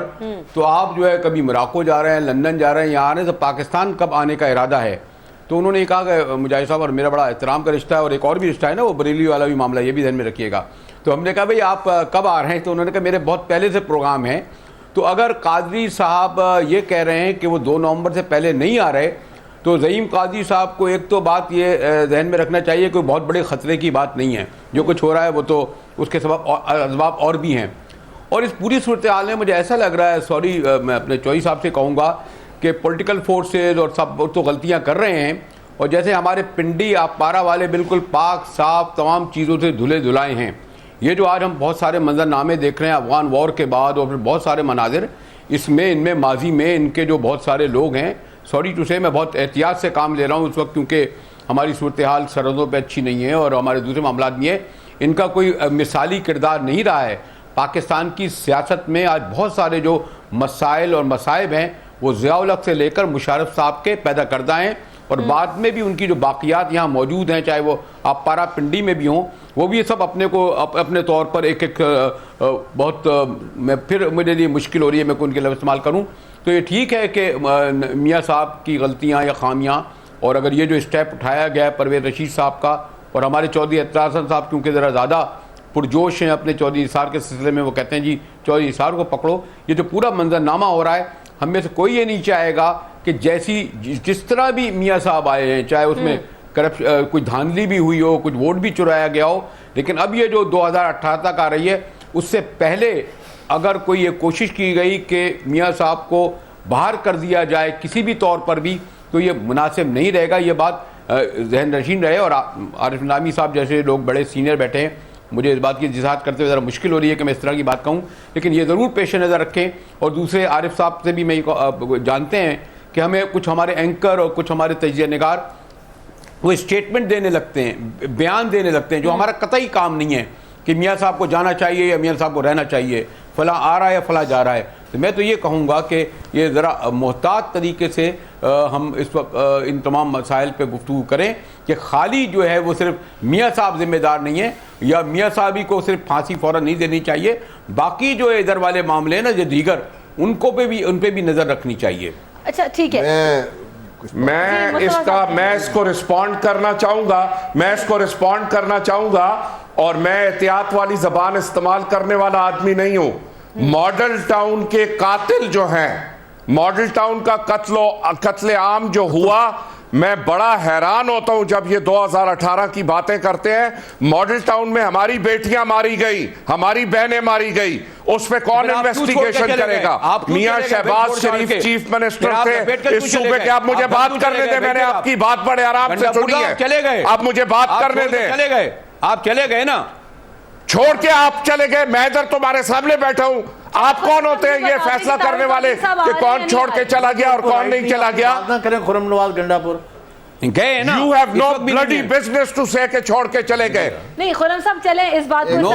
तो आप जो है कभी मोरक्को जा रहे हैं, लंदन जा रहे हैं, यहाँ आ रहे हैं, तो पाकिस्तान कब आने का इरादा है? तो उन्होंने कहा कि मुजाहिद साहब और मेरा बड़ा एहतराम का रिश्ता है और एक और भी रिश्ता है ना, वो बरेली वाला भी मामला, ये भी ध्यान में रखिएगा। तो हमने कहा भाई आप कब आ रहे हैं? तो उन्होंने कहा मेरे बहुत पहले से प्रोग्राम है। तो अगर कादरी साहब ये कह रहे हैं कि वो 2 नवंबर से पहले नहीं आ रहे, तो ज़हीम कादरी साहब को एक तो बात ये जहन में रखना चाहिए, कोई बहुत बड़े ख़तरे की बात नहीं है जो कुछ हो रहा है, वो तो उसके सबब असबाब और भी हैं। और इस पूरी सूरत हाल में मुझे ऐसा लग रहा है, सॉरी मैं अपने चौधरी साहब से कहूँगा कि पॉलिटिकल फोर्सेज और सब तो गलतियाँ कर रहे हैं, और जैसे हमारे पिंडी पारा वाले बिल्कुल पाक साफ तमाम चीज़ों से धुले धुलाए हैं। ये जो आज हम बहुत सारे मंजरनामे देख रहे हैं अफगान वॉर के बाद और फिर बहुत सारे मनाजिर, इसमें इनमें माजी में इनके जो बहुत सारे लोग हैं, सॉरी टू से मैं बहुत एहतियात से काम ले रहा हूँ इस वक्त, क्योंकि हमारी सूरत हाल सरहदों पर अच्छी नहीं है और हमारे दूसरे मामला भी हैं, इनका कोई मिसाली किरदार नहीं रहा है। पाकिस्तान की सियासत में आज बहुत सारे जो मसाइल और मसाइब हैं वो ज़िया-उल हक से लेकर मुशर्रफ साहब के पैदा करदा हैं, और बाद में भी उनकी जो बाक़ियात यहाँ मौजूद हैं, चाहे वो आप पारा पिंडी में भी हों, वो भी ये सब अपने को अपने तौर पर एक बहुत मैं फिर मुझे लिए मुश्किल हो रही है मैं उनके लफ्ज़ इस्तेमाल करूँ। तो ये ठीक है कि मियाँ साहब की गलतियाँ या खामियाँ, और अगर ये जो स्टेप उठाया गया है परवेज़ रशीद साहब का, और हमारे चौधरी अत्तार हसन साहब क्योंकि ज़रा ज़्यादा पुरजोश हैं अपने चौधरी निसार के सिलसिले में, वो कहते हैं जी चौधरी निसार को पकड़ो। ये जो पूरा मंजरनामा हो रहा है, हम में से कोई ये नहीं चाहेगा कि जिस तरह भी मियाँ साहब आए हैं, चाहे उसमें कुछ धांधली भी हुई हो, कुछ वोट भी चुराया गया हो, लेकिन अब ये जो 2018 तक आ रही है, उससे पहले अगर कोई ये कोशिश की गई कि मियाँ साहब को बाहर कर दिया जाए किसी भी तौर पर भी, तो ये मुनासिब नहीं रहेगा। ये बात जहन नशीन रहे। और आरिफ निज़ामी साहब जैसे लोग बड़े सीनियर बैठे हैं, मुझे इस बात की इजाज़त करते हुए ज़रा मुश्किल हो रही है कि मैं इस तरह की बात कहूँ, लेकिन ये ज़रूर पेश नज़र रखें। और दूसरे आरिफ साहब से भी मैं जानते हैं कि हमें कुछ हमारे एंकर और कुछ हमारे तजिया निगार वो स्टेटमेंट देने लगते हैं, बयान देने लगते हैं, जो हमारा कतई काम नहीं है कि मियाँ साहब को जाना चाहिए या मियाँ साहब को रहना चाहिए, फ़लाँ आ रहा है या फ़लाँ जा रहा है। तो मैं तो ये कहूँगा कि ये ज़रा मोहतात तरीके से हम इस वक्त इन तमाम मसाइल पे गुफ्तगू करें कि खाली जो है वो सिर्फ मियाँ साहब ज़िम्मेदार नहीं है, या मियाँ साहब ही को सिर्फ फांसी फ़ौरन नहीं देनी चाहिए, बाकी जो इधर वाले मामले हैं ना जो दीगर, उन पे भी नज़र रखनी चाहिए। अच्छा ठीक है, मैं इसको रिस्पॉन्ड करना चाहूंगा और मैं एहतियात वाली जबान इस्तेमाल करने वाला आदमी नहीं हूं। मॉडल टाउन के कातिल जो हैं, मॉडल टाउन का कत्ले आम जो हुआ, मैं बड़ा हैरान होता हूं जब ये 2018 की बातें करते हैं। मॉडल टाउन में हमारी बेटियां मारी गई, हमारी बहनें मारी गई, उस पे कौन इन्वेस्टिगेशन करेगा? मियां शहबाज शरीफ चीफ मिनिस्टर थे इस सूबे के। आप मुझे बात करने दें, मैंने आपकी बात बड़े आराम से सुनी है। चले गए आप मुझे बात करने दें। चले गए, आप चले गए ना, छोड़ के आप चले गए। मैं इधर तुम्हारे सामने बैठा हूं, आप कौन होते हैं ये फैसला करने वाले कि कौन छोड़ के चला गया और कौन नहीं चला गया? ना करें खुर्रम नवाज गंडापुर गए ना। You have no bloody business to say के छोड़ के चले गए। नहीं खुर्रम साहब चले, इस बात को No,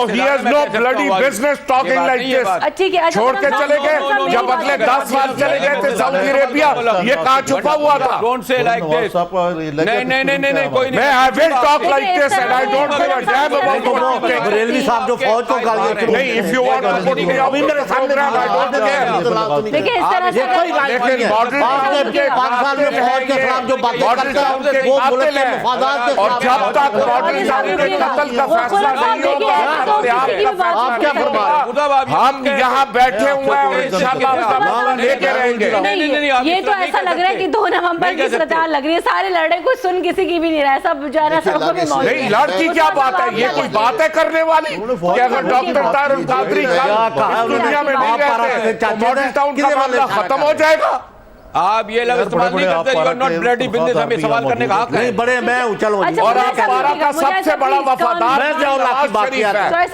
he has no bloody business talking like this। ठीक है, छोड़ के चले गए। जब अगले 10 साल चले गए थे सऊदी अरेबिया, ये कहाँ छुपा हुआ था? Don't say like this। नहीं, कोई नहीं। मैं I will talk like this and I don't give a damn about what you think। Barelvi साहब जो फौज को गालियां नहीं, if you want to put me up to the program, I don't care। देखिए इस तरह से और जब तक मॉडल टाउन के कत्ल का फैसला नहीं होगा, हम यहाँ बैठे हुए हैं, इंशाल्लाह लेके रहेंगे। ये तो ऐसा लग रहा है कि 2 नवंबर की सरकार लग रही है, सारे लड़े कुछ सुन किसी की भी नहीं रहा है, सब जो है ना सड़कों पे मौजूद है। नहीं, लड़की क्या बात है, ये कोई बात है करने वाली? क्या अगर डॉक्टर तारुल कादरी दुनिया में नहीं रहते तो मॉडल टाउन का मामला खत्म हो जाएगा? आप ये लफ्ज़ इस्तेमाल नहीं करते, you are not bloody business, हमें सवाल करने का हक है। नहीं बड़े मैं चलो और आप पारा का सबसे बड़ा वफादार ज़िया-उल-हक की बात किया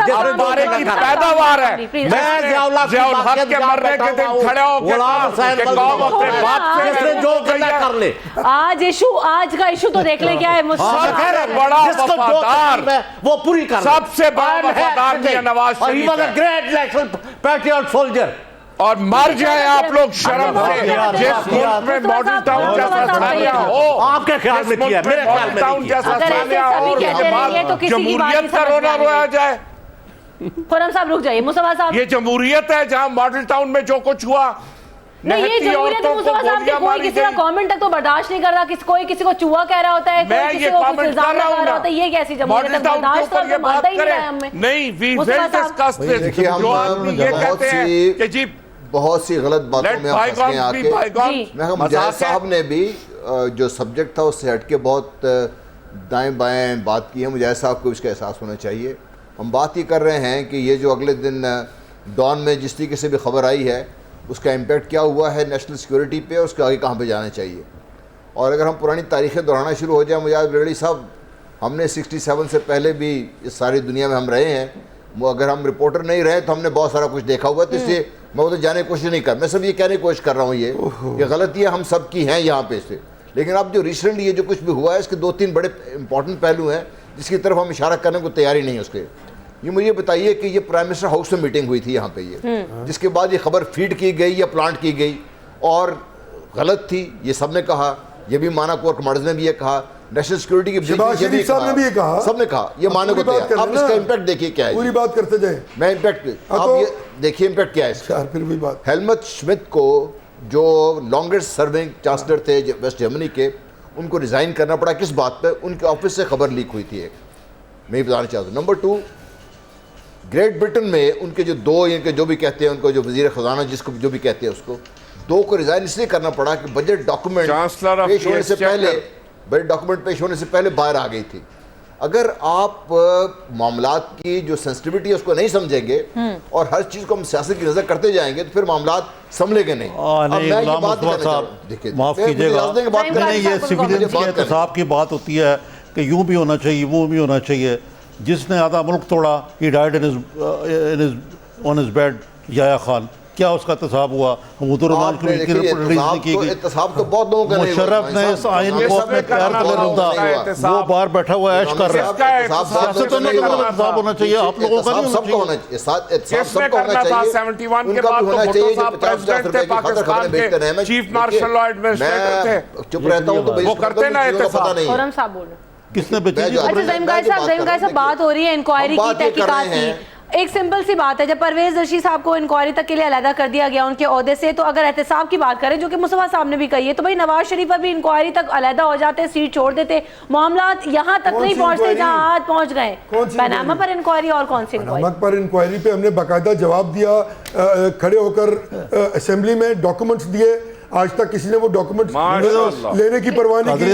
जो पारे की पैदावार है। मैं ज़िया-उल हक के मरने के दिन खड़े होकर कौम अपने बाप से जो गला कर ले। आज का इशू तो देख ले क्या है, बड़ा वफादार, वो पूरी कर सबसे बड़ा वफादार मियां नवाज शरीफ है। Great national patriot soldier. और मर जाए आप लोग शर्म से, जिस मुल्क में मॉडल टाउन जैसा सानिया हो, आपके ख्याल में किया, मेरे ख्याल में टाउन जैसा सानिया हो, और जमहूरियत का रोना रोया जाए। खुर्रम साहब रुक जाइए, मुस्तफा साहब, ये जमहूरियत है जहां मॉडल टाउन में जो कुछ हुआ? नहीं ये जमहूरियत है मुस्तफा साहब की, कोई किसी का कमेंट तक तो बर्दाश्त नहीं कर रहा, कोई किसी को चूहा कह रहा होता है, कोई किसी को कुछ इल्जाम लगा रहा होता है, ये कैसी जमहूरियत है? बर्दाश्त तो मानता ही नहीं है हमें। नहीं, वी विल डिस्कस दिस। देखिए हम ये कहते हैं कि जी बहुत सी गलत बातों में फंस गए आके। मैं मुजाहिद साहब ने भी जो सब्जेक्ट था उससे हटके बहुत दाएं बाएं बात की है। मुजाहिद साहब को इसका एहसास होना चाहिए। हम बात ही कर रहे हैं कि ये जो अगले दिन डॉन में जिस तरीके से भी खबर आई है उसका इम्पैक्ट क्या हुआ है नेशनल सिक्योरिटी पे, उसके आगे कहाँ पे जाना चाहिए। और अगर हम पुरानी तारीखें दोहराना शुरू हो जाए, मुजाहिद बरेलवी साहब, हमने 67 से पहले भी इस सारी दुनिया में हम रहे हैं। अगर हम रिपोर्टर नहीं रहे तो हमने बहुत सारा कुछ देखा हुआ, तो इसलिए मैं वो तो जाने की कोशिश नहीं कर, मैं सब ये कहने की कोशिश कर रहा हूँ ये गलतियाँ हम सब की हैं यहाँ पे से। लेकिन अब जो रिसेंटली ये जो कुछ भी हुआ है इसके 2-3 बड़े इंपॉर्टेंट पहलू हैं। जिसकी तरफ हम इशारा करने को तैयारी नहीं है उसके। ये मुझे बताइए कि ये प्राइम मिनिस्टर हाउस में मीटिंग हुई थी यहाँ पे ये, जिसके बाद ये खबर फीड की गई या प्लांट की गई और गलत थी, ये सबने कहा, ये भी माना, कोर कमांडर्स ने भी ये कहा, नेशनल सिक्योरिटी की शहबाज शरीफ साहब ने भी ये कहा, सबने कहा, ये मानने को तैयार। अब इसका इम्पैक्ट देखिए क्या है, पूरी बात करते जाए। मैं इम्पैक्ट आप ये देखिए इम्पैक्ट क्या है इसका। यार फिर भी बात, हेलमट श्मिट को जो लॉन्गेस्ट सर्विंग चांसलर थे वेस्ट जर्मनी के, उनको रिज़ाइन करना पड़ा किस बात पे? उनके ऑफिस से खबर लीक हुई थी एक, मैं ये बताना चाहता हूँ। नंबर 2, ग्रेट ब्रिटेन में उनके जो दो, इनके जो भी कहते हैं उनको, जो वजीर खजाना जिसको जो भी कहते हैं उसको, 2 को रिज़ाइन इसलिए करना पड़ा कि बजट डॉक्यूमेंट पेश होने से पहले, बजट डॉक्यूमेंट पेश होने से पहले बाहर आ गई थी। अगर आप मामलात की जो सेंसिटिविटी है उसको नहीं समझेंगे और हर चीज़ को हम सियासत की नज़र करते जाएंगे तो फिर मामलात संभलेंगे नहीं। अब मैं ये बात देखिए, माफ़ कीजिएगा, नहीं, ये सिविलियन के एहतसाब की बात होती है कि यूँ भी होना चाहिए, वो भी होना चाहिए। जिसने आधा मुल्क तोड़ा, ही died on his bed, Yahya Khan, क्या उसका एहतसाब हुआ? हुदुर-उर-रहमान की रिलीज नहीं की गई। एहतसाब तो बहुत लोगों का नहीं हुआ। मुशर्रफ ने इस आइन को अपने पैर तले रौंदा, वो बाहर बैठा हुआ ऐश कर रहा है। सियासत में एहतसाब होना चाहिए, आप लोगों का नहीं सबको होना चाहिए, साथ एहतसाब सबको होना चाहिए। 71 के बाद तो भुट्टो साहब प्रेसिडेंट थे पाकिस्तान के, चीफ मार्शल लॉ एडमिनिस्ट्रेटर थे, चुप रहता हूँ तो वो करते ना एहतसाब। खुर्रम साहब बोल रहे हैं। किसने बेची? अच्छा ज़हीम साहब बात हो रही है इंक्वायरी की, तहकीकात की। एक सिंपल सी बात है, जब परवेज रशीद साहब को इंक्वायरी तक के लिए अलहदा कर दिया गया उनके ओहदे से, तो अगर एहतसाब की बात करें जो कि मुस्तफा साहब ने भी कही है, तो भाई नवाज शरीफ पर भी इंक्वायरी तक अलहदा हो जाते, सीट छोड़ देते, मामला यहाँ तक नहीं पहुँचते जहाँ आज पहुँच गए। पनामा पर इंक्वायरी और कौन सी इंक्वायरी? पनामा पर इंक्वायरी पे हमने बाकायदा जवाब दिया, खड़े होकर असेंबली में डॉक्यूमेंट्स दिए। आज तक किसी ने वो डॉक्यूमेंट्स लेने की परवाह नहीं की।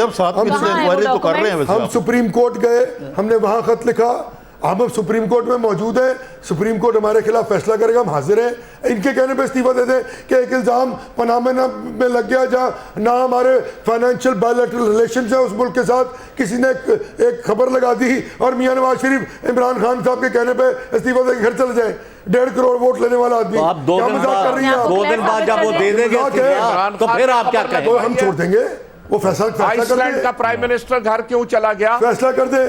हम सुप्रीम कोर्ट गए, हमने वहाँ खत लिखा, हम सुप्रीम कोर्ट में मौजूद हैं, सुप्रीम कोर्ट हमारे खिलाफ फैसला करेगा, हम हाजिर हैं। इनके कहने पे इस्तीफा दे दें कि एक इल्ज़ाम पनामा में लग गया जहाँ ना हमारे फाइनेंशियल बायलैटरल रिलेशंस हैं उस मुल्क के साथ, किसी ने एक खबर लगा दी और मियां नवाज शरीफ इमरान खान साहब के कहने पे इस्तीफा दे घर चले जाए। 1.5 करोड़ वोट लेने वाला आदमी, आप 2 दिन बाद जब वो दे देंगे तो फिर आप क्या कहेंगे? तो हम छोड़ देंगे वो फैसला आइसलैंड का प्राइम मिनिस्टर घर क्यों चला गया? फैसला कर दे।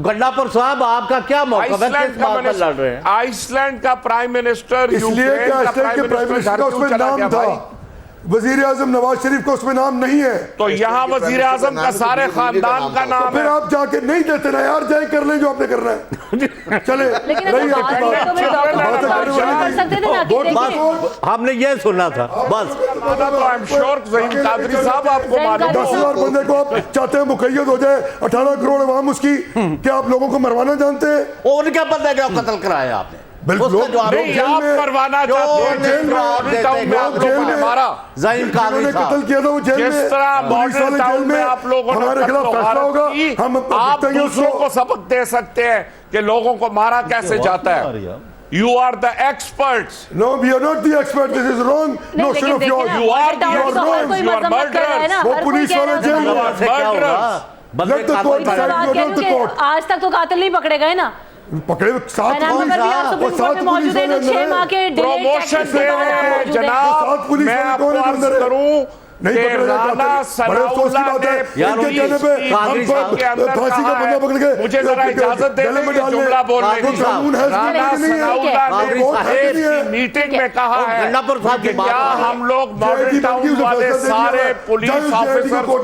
गंडापुर साहब आपका क्या मौका है, किस बात पर लड़ रहे हैं? आइसलैंड का प्राइम मिनिस्टर, इसलिए कि आइसलैंड के प्राइम मिनिस्टर का उसमें नाम था, वजीर आजम नवाज शरीफ का उसमें नाम नहीं है। तो यहाँ वजीर आजम का सारे खानदान का नाम फिर है। आप जाके नहीं देते ना यार, जाए कर लें जो आपने करना है। चले हमने ये सुना था बस। आई एम श्योर ज़हीम कादरी साहब आपको मालूम 10,000 बंदे को आप चाहते हैं मुकैयद हो जाए, 18 करोड़ अवाम उसकी, क्या आप लोगों को मरवाना जानते हैं? और क्या पता है क्या कत्ल कराया आपने? बिल्कुल आप मरवाना चाहते हैं, ज़हीम कादरी साहब कत्ल किया था वो जेल में, जिस तरह मॉडल टाउन में आप लोगों ने हमारे खिलाफ फैसला होगा, हम आप दूसरों को सबक दे सकते हैं कि लोगों को मारा कैसे जाता है। You are the experts. No, we are not the experts. This is wrong notion of yours. You are the experts. You are murderers. वो पुलिस वाले जेल में बंदे Let the court decide. You are not the court. आज तक तो कातिल नहीं पकड़े गए ना, पकड़े 7 मौजूद है, 6 माह के प्रमोशन दे रहे हैं जनाब। मैं आपको अर्ज करूं नहीं पकड़े गए, बड़े अफसोस की बात है। इनके कहने पे हम फांसी का बंदा पकड़ के मुझे जरा इजाजत दे दें कि जुमला बोलने की। कानून है, राणा सनाउल्लाह ने मीटिंग में कहा है कि क्या हम लोग मॉडल टाउन वाले सारे पुलिस ऑफिसर्स को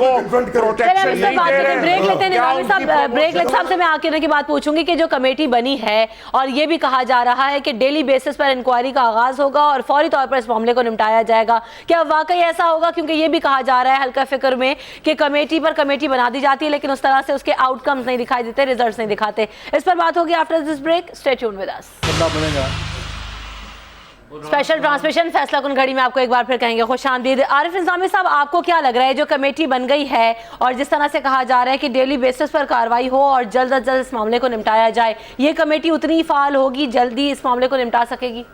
प्रोटेक्शन नहीं दे रहे हैं? ब्रेक लेते हैं, ब्रेक लेते साहब से मैं आखिर की बात पूछूंगी कि जो कमेटी बनी है और ये भी कहा जा रहा है कि डेली बेसिस पर इंक्वायरी का आगाज होगा और फौरी तौर पर इस मामले को निपटाया जाएगा, क्या वाकई ऐसा होगा? क्योंकि ये भी कहा जा रहा है हल्का फिक्र में कि कमेटी पर कमेटी बना दी जाती है लेकिन उस तरह से उसके आउटकम्स नहीं दिखाई देते, रिजल्ट्स नहीं दिखाते। इस पर बात होगी after this break, stay tuned with us. Special transmission फैसला कुन घड़ी में आपको एक बार फिर कहेंगे खुशामदीद। आरिफ निज़ामी साहब, आपको क्या लग रहा है जो कमेटी बन गई है और जिस तरह से कहा जा रहा है कि डेली बेसिस पर कार्रवाई हो और जल्द अज जल्द इस मामले को निपटाया जाए, ये कमेटी उतनी फाल होगी, जल्दी इस मामले को निपटा सकेगी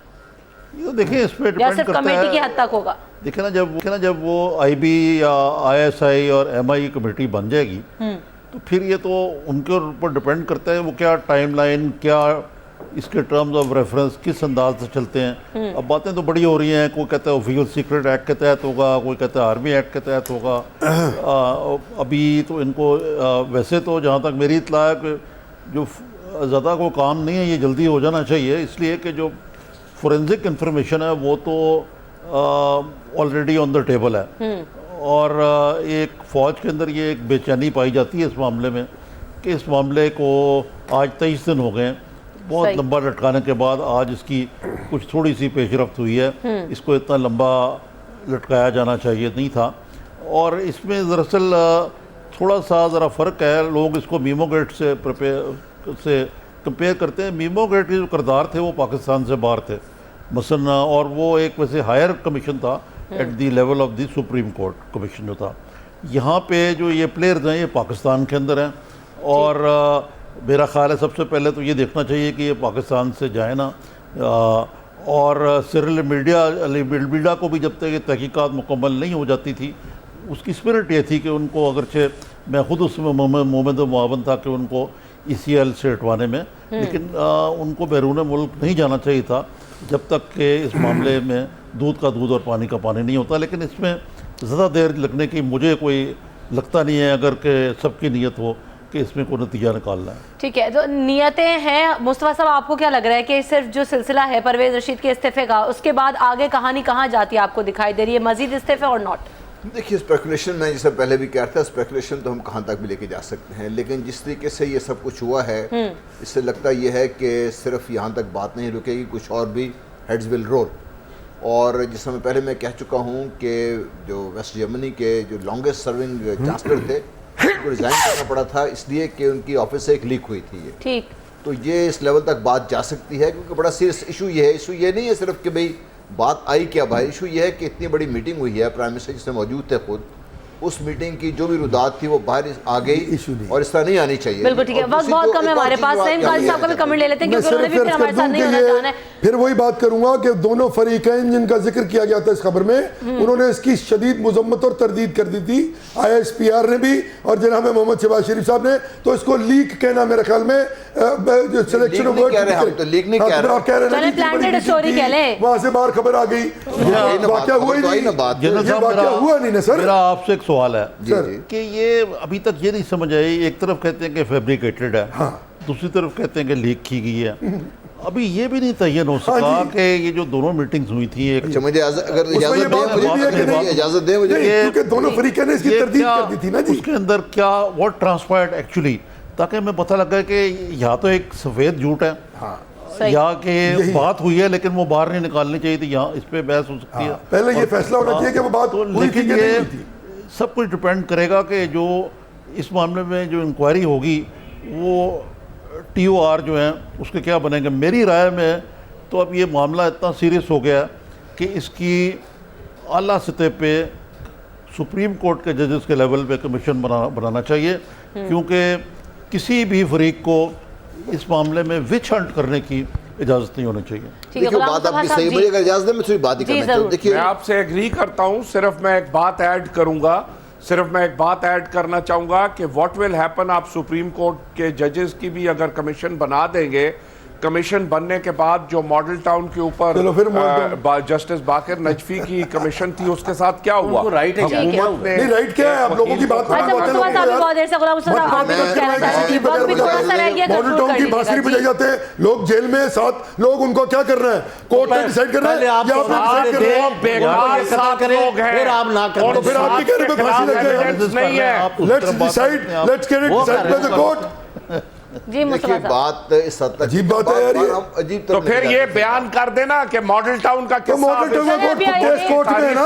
ये देखिए इस पे या डिपेंड सिर्फ करता कमेटी की है। हद तक होगा? देखिए ना जब वो आईबी या आईएसआई और एमआई कमेटी बन जाएगी तो फिर ये तो उनके ऊपर डिपेंड करता है वो क्या टाइमलाइन, क्या इसके टर्म्स ऑफ रेफरेंस किस अंदाज से चलते हैं। अब बातें तो बड़ी हो रही हैं, कोई कहता है ऑफिशियल सीक्रेट एक्ट के तहत होगा, कोई कहता है आर्मी एक्ट के तहत होगा। अभी तो इनको वैसे तो जहाँ तक मेरी इत्तला है कि जो ज़्यादा को काम नहीं है, ये जल्दी हो जाना चाहिए, इसलिए कि जो फोरेंसिक इंफॉर्मेशन है वो तो ऑलरेडी ऑन द टेबल है। और एक फ़ौज के अंदर ये एक बेचैनी पाई जाती है इस मामले में कि इस मामले को आज 23 दिन हो गए हैं, बहुत सही। लंबा लटकाने के बाद आज इसकी कुछ थोड़ी सी पेशरफ्त हुई है। इसको इतना लंबा लटकाया जाना चाहिए नहीं था। और इसमें दरअसल थोड़ा सा ज़रा फ़र्क है, लोग इसको मीमो गेट से कंपेयर करते हैं। मीमो गेट के जो किरदार थे वो पाकिस्तान से बाहर थे मसलन, और वो एक वैसे हायर कमीशन था at the level of the supreme court commission जो था। यहाँ पे जो ये प्लेयर्स हैं ये पाकिस्तान के अंदर हैं, और मेरा ख़्याल है सबसे पहले तो ये देखना चाहिए कि ये पाकिस्तान से जाए ना। और सिरिल मीडिया को भी जब तक ये तहकीकात मुकम्मल नहीं हो जाती थी, उसकी स्पिरिट ये थी कि उनको, अगरचे मैं ख़ुद उसमें मोहम्मद मुआवन था कि उनको ECL से हटवाने में, लेकिन उनको बैरून मुल्क नहीं जाना चाहिए था जब तक कि इस मामले में दूध का दूध और पानी का पानी नहीं होता। लेकिन इसमें ज़्यादा देर लगने की मुझे कोई लगता नहीं है, अगर कि सबकी नीयत हो कि इसमें कोई नतीजा निकालना है। ठीक है, तो नियतें हैं। मुस्तफ़ा साहब, आपको क्या लग रहा है कि सिर्फ जो सिलसिला है परवेज़ रशीद के इस्तीफे का, उसके बाद आगे कहानी कहाँ जाती है, आपको दिखाई दे रही है? मजीद इस्तीफे और नॉट? देखिए, स्पेकुलेशन में जैसे पहले भी कह रहा था, स्पेकुलेशन तो हम कहाँ तक भी लेके जा सकते हैं, लेकिन जिस तरीके से ये सब कुछ हुआ है इससे लगता ये है कि सिर्फ यहाँ तक बात नहीं रुकेगी, कुछ और भी हेड्स विल रोल। और जिस समय पहले मैं कह चुका हूँ कि जो वेस्ट जर्मनी के जो लॉन्गेस्ट सर्विंग चांसलर थे उनको रिज़ाइन करना पड़ा था इसलिए कि उनकी ऑफिस से एक लीक हुई थी ये। ठीक, तो ये इस लेवल तक बात जा सकती है, क्योंकि बड़ा सीरियस इशू ये है। इशू ये नहीं है सिर्फ कि भाई बात आई क्या भाई, इशू ये है कि इतनी बड़ी मीटिंग हुई है, प्राइम मिनिस्टर जिसमें मौजूद थे खुद, उस मीटिंग की जो भी रुदात थी वो बाहर आ गई और इस तरह नहीं आनी चाहिए। बिल्कुल ठीक है, वक्त बहुत कम है हमारे पास। सईम काजी साहब का भी कमेंट ले लेते हैं, क्योंकि उन्होंने भी फिर हमारे साथ नहीं होना चाहना है। फिर वही बात करूंगा कि दोनों फरीकैन जिनका जिक्र किया गया था इस खबर में, उन्होंने इसकी शदीद मुजम्मत और तरदीद कर दी थी, ISPR ने भी और जनाब मोहम्मद शहबाज शरीफ साहब ने। तो इसको लीक कहना मेरे ख्याल में जो सिलेक्शन ऑफ वर्ड तो लीक नहीं कह रहे, स्टोरी कह लें, वहां से बाहर खबर आ गई, वाकया हुआ ही नहीं, ये वाकया हुआ नहीं ना सर। मेरा आपसे एक सवाल है सर कि ये अभी तक ये नहीं समझ आई, एक तरफ कहते हैं कि फैब्रिकेटेड है, दूसरी तरफ कहते हैं कि लीक की गई है। अभी ये भी नहीं तयन हो सका कि ये जो दोनों मीटिंग्स हुई थी, एक अच्छा मुझे अगर इजाजत दें मुझे, क्योंकि दोनों फरीक़ों ने इसकी तरदीद कर दी थी ना जी, उसके अंदर क्या व्हाट ट्रांसपायर्ड एक्चुअली, ताकि हमें पता लगा कि या तो एक सफ़ेद झूठ है या कि बात हुई है लेकिन वो बाहर नहीं निकालनी चाहिए थी, यहाँ इस पे बहस हो सकती है। पहले ये फैसला होना चाहिए कि वो बात लेकिन ये सब कुछ डिपेंड करेगा कि जो इस मामले में जो इंक्वायरी होगी वो TOR जो है उसके क्या बनेंगे। मेरी राय में तो अब ये मामला इतना सीरियस हो गया कि इसकी आला सतह पे सुप्रीम कोर्ट के जजेस के लेवल पे कमीशन बनाना चाहिए, क्योंकि किसी भी फरीक को इस मामले में विच हंट करने की इजाज़त नहीं होनी चाहिए। देखिए बात आपकी सही, मुझे अगर इजाज़त दें मैं थोड़ी बात ही करना चाहूँ। देखिए मैं आपसे एग्री करता हूँ, सिर्फ मैं एक बात ऐड करूँगा, सिर्फ मैं एक बात ऐड करना चाहूँगा कि व्हाट विल हैपन, आप सुप्रीम कोर्ट के जजेस की भी अगर कमीशन बना देंगे, कमीशन बनने के बाद जो मॉडल टाउन के ऊपर जस्टिस बाकर नजफी की कमीशन थी उसके साथ क्या हुआ? राइट है क्या? नहीं राइट क्या है, आप लोगों की बात मॉडल टाउन की बांसुरी बजाई जाते हैं, लोग जेल में साथ लोग उनको क्या कर रहे हैं, कोर्ट में डिसाइड कर रहे हैं या आप डिसाइड कर रहे हैं? बेकार साथ लोग हैं, फिर आप ना करें तो फिर आपके कहने पे फांसी लग जाए नहीं है। Let's decide, let's get it decide by the court. जी देखिए बात इस हद तक अजीब बात है यार, अजीब तो फिर ये बयान कर देना कि मॉडल टाउन का तो मॉडल टाउन कोर्ट में है ना,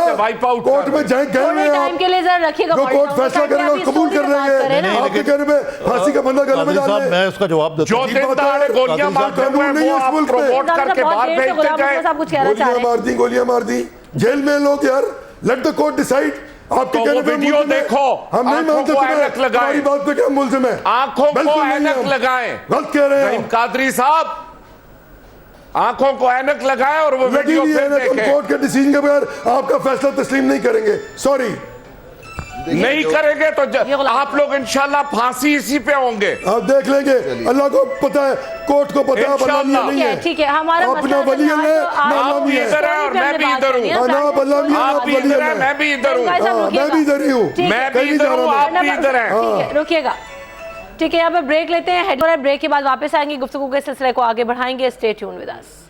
कोर्ट में जाए गए हुए टाइम के लिए जरा रखिएगा, जो कोर्ट फैसला करेगा और कबूल कर लेंगे, आपके कहने पे फांसी का बंदा गले में डाल, मैं उसका जवाब देता जो दिन दहाड़े गोलियां मारते हुए वो आप प्रमोट करके बाहर भेजते गए, गोलियां मार दी जेल में लोग यार। Let the court decide. आपके तो कहने पे वीडियो देखो, हम नहीं मानते तुम्हें, हमारी बात पे क्या मुल्ज़िम है? आंखों को ऐनक लगाएं, गलत कह रहे रहीम हैं कादरी साहब, आंखों को ऐनक लगाएं और वो लगी वीडियो हुई है फिर ना, तुम देखें। कोर्ट के डिसीजन के बगैर आपका फैसला तस्लीम नहीं करेंगे, सॉरी नहीं करेंगे तो आप लोग इंशाल्लाह फांसी इसी पे होंगे, आप देख लेंगे। अल्लाह को पता है, कोर्ट को पता है, इंशाअल्लाह। ठीक है, हमारा अपना वली है, आप भी इधर हैं और मैं भी इधर हूँ, आप भी इधर हैं मैं भी इधर हूँ, मैं भी इधर ही हूँ, मैं भी इधर हूँ, आप भी इधर हैं। रुकिएगा, ठीक है, यहाँ पे ब्रेक लेते हैं, ब्रेक के बाद वापस आएंगे, गुफ्तगू के सिलसिले को आगे बढ़ाएंगे। Stay tune with us.